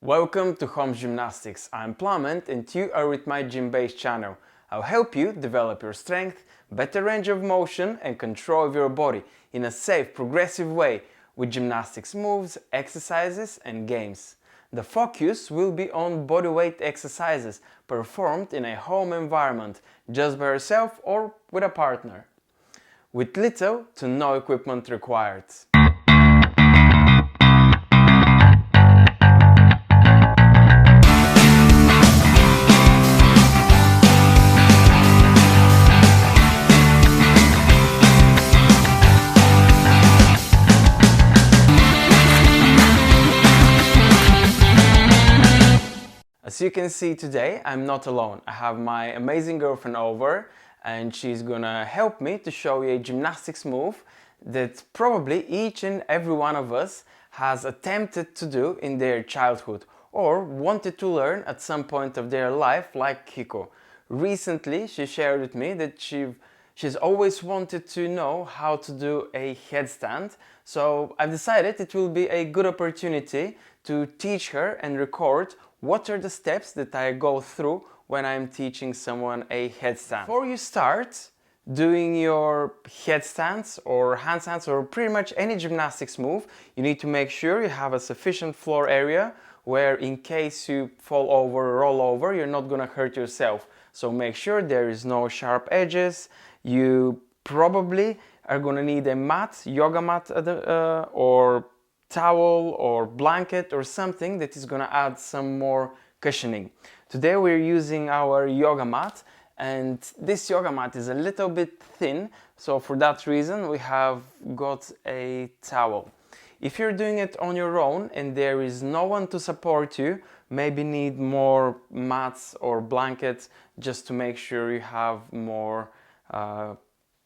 Welcome to Home Gymnastics. I'm Plamen and you are with my gym-based channel. I'll help you develop your strength, better range of motion and control of your body in a safe, progressive way with gymnastics moves, exercises and games. The focus will be on bodyweight exercises performed in a home environment, just by yourself or with a partner, with little to no equipment required. As you can see today, I'm not alone. I have my amazing girlfriend over and she's gonna help me to show you a gymnastics move that probably each and every one of us has attempted to do in their childhood or wanted to learn at some point of their life, like Kiko. Recently, she shared with me that she's always wanted to know how to do a headstand, so I've decided it will be a good opportunity to teach her and record what are the steps that I go through when I'm teaching someone a headstand. Before you start doing your headstands or handstands or pretty much any gymnastics move, you need to make sure you have a sufficient floor area where in case you fall over or roll over, you're not gonna hurt yourself. So make sure there is no sharp edges. You probably are gonna need a mat, yoga mat or towel or blanket or something that is gonna add some more cushioning. Today we're using our yoga mat and this yoga mat is a little bit thin, so for that reason we have got a towel. If you're doing it on your own and there is no one to support you, maybe need more mats or blankets just to make sure you have more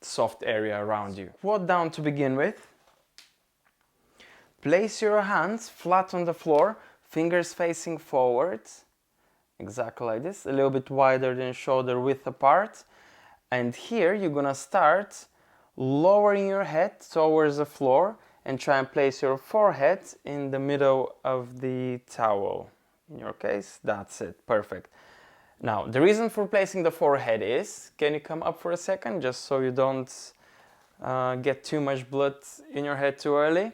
soft area around you. Squat down to begin with. Place your hands flat on the floor, fingers facing forwards, exactly like this, a little bit wider than shoulder width apart. And here you're gonna start lowering your head towards the floor and try and place your forehead in the middle of the towel. In your case, that's it, perfect. Now, the reason for placing the forehead is, can you come up for a second, just so you don't get too much blood in your head too early?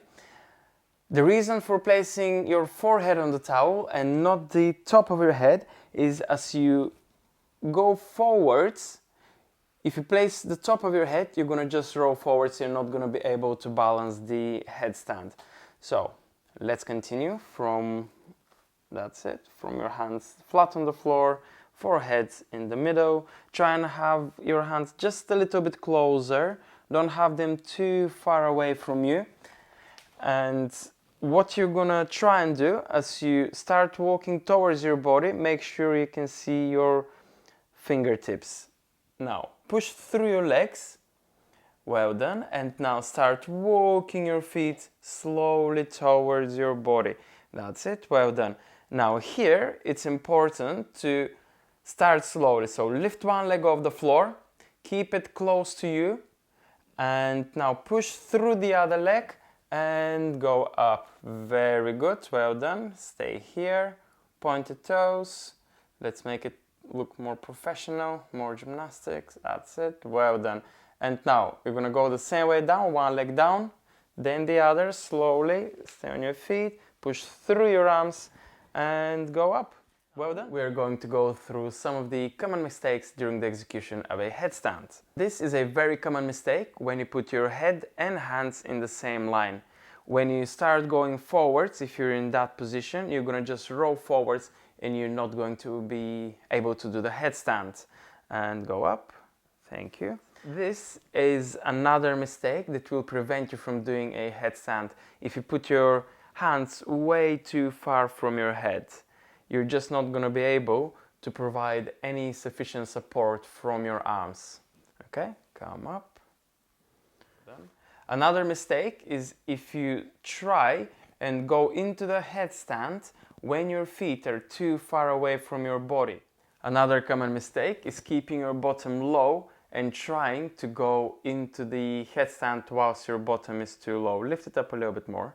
The reason for placing your forehead on the towel and not the top of your head is as you go forwards, if you place the top of your head, you're gonna just roll forwards, you're not gonna be able to balance the headstand. So, let's continue from, that's it, from your hands flat on the floor, forehead in the middle. Try and have your hands just a little bit closer, don't have them too far away from you. And what you're gonna try and do as you start walking towards your body, make sure you can see your fingertips. Now, push through your legs, well done, and now start walking your feet slowly towards your body. That's it, well done. Now here, it's important to start slowly, so lift one leg off the floor, keep it close to you, and now push through the other leg, and go up. Very good, well done. Stay here, pointed toes. Let's make it look more professional, more gymnastics. That's it, well done. And now you're gonna go the same way down, one leg down, then the other, slowly. Stay on your feet, push through your arms and go up. Well done. We're going to go through some of the common mistakes during the execution of a headstand. This is a very common mistake when you put your head and hands in the same line. When you start going forwards, if you're in that position, you're gonna just roll forwards and you're not going to be able to do the headstand. And go up, thank you. This is another mistake that will prevent you from doing a headstand. If you put your hands way too far from your head, you're just not going to be able to provide any sufficient support from your arms. Okay, come up. Done. Another mistake is if you try and go into the headstand when your feet are too far away from your body. Another common mistake is keeping your bottom low and trying to go into the headstand whilst your bottom is too low. Lift it up a little bit more.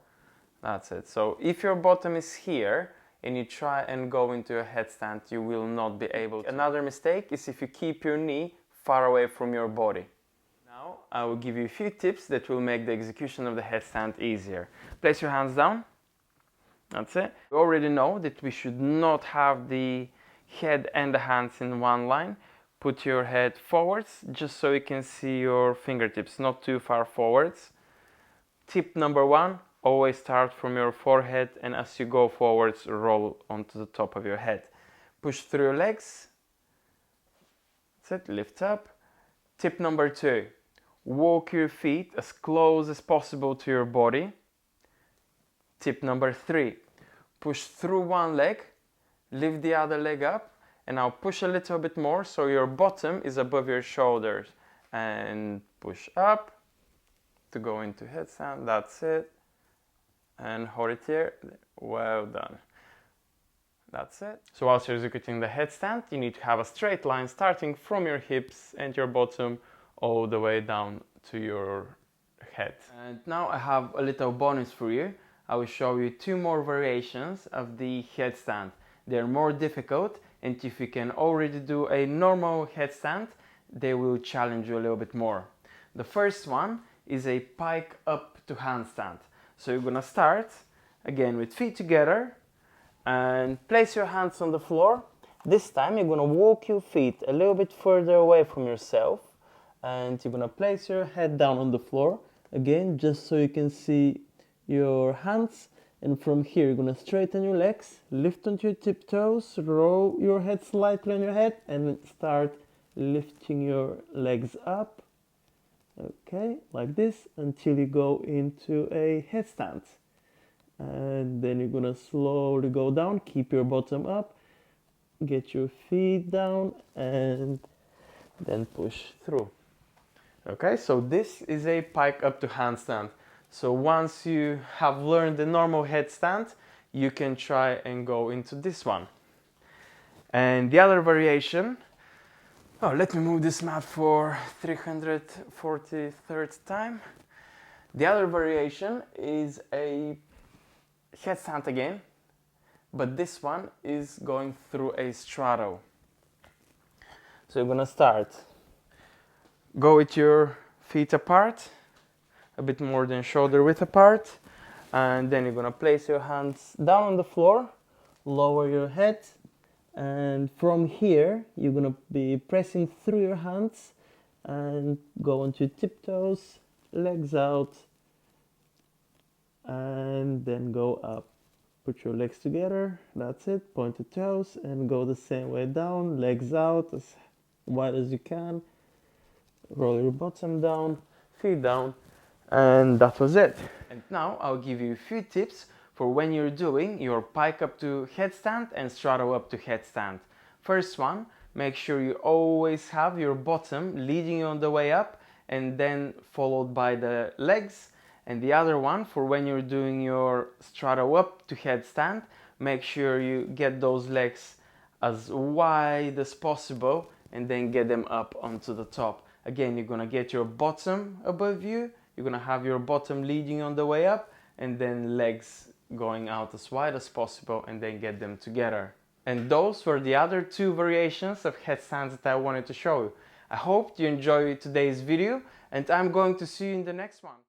That's it. So if your bottom is here and you try and go into a headstand, you will not be able to. Another mistake is if you keep your knee far away from your body. Now I will give you a few tips that will make the execution of the headstand easier. Place your hands down. That's it. We already know that we should not have the head and the hands in one line. Put your head forwards just so you can see your fingertips, not too far forwards. Tip number 1, always start from your forehead, and as you go forwards, roll onto the top of your head. Push through your legs. That's it, lift up. Tip number 2, walk your feet as close as possible to your body. Tip number 3, push through one leg, lift the other leg up, and now push a little bit more so your bottom is above your shoulders. And push up to go into headstand, that's it. And hold it here, well done. That's it. So whilst you're executing the headstand, you need to have a straight line starting from your hips and your bottom all the way down to your head. And now I have a little bonus for you. I will show you 2 more variations of the headstand. They're more difficult, and if you can already do a normal headstand, they will challenge you a little bit more. The first one is a pike up to handstand. So you're gonna start again with feet together and place your hands on the floor. This time you're gonna walk your feet a little bit further away from yourself, and you're gonna place your head down on the floor again, just so you can see your hands. And from here you're gonna straighten your legs, lift onto your tiptoes, roll your head slightly on your head, and start lifting your legs up. Okay, like this, until you go into a headstand. And then you're gonna slowly go down, keep your bottom up, get your feet down, and then push through. Okay, so this is a pike up to handstand. So once you have learned the normal headstand, you can try and go into this one. And the other variation, oh, let me move this mat for 343rd time. The other variation is a headstand again, but this one is going through a straddle. So you're gonna start. Go with your feet apart, a bit more than shoulder width apart, and then you're gonna place your hands down on the floor, lower your head, and from here you're gonna be pressing through your hands and go onto tiptoes, legs out, and then go up. Put your legs together, that's it, pointed toes, and go the same way down, legs out as wide as you can. Roll your bottom down, feet down, and that was it. And now I'll give you a few tips for when you're doing your pike up to headstand and straddle up to headstand. First one, make sure you always have your bottom leading you on the way up and then followed by the legs. And the other one, for when you're doing your straddle up to headstand, make sure you get those legs as wide as possible and then get them up onto the top. Again, you're gonna get your bottom above you, you're gonna have your bottom leading on the way up, and then legs going out as wide as possible, and then get them together. And those were the other 2 variations of headstands that I wanted to show you. I hope you enjoyed today's video, and I'm going to see you in the next one.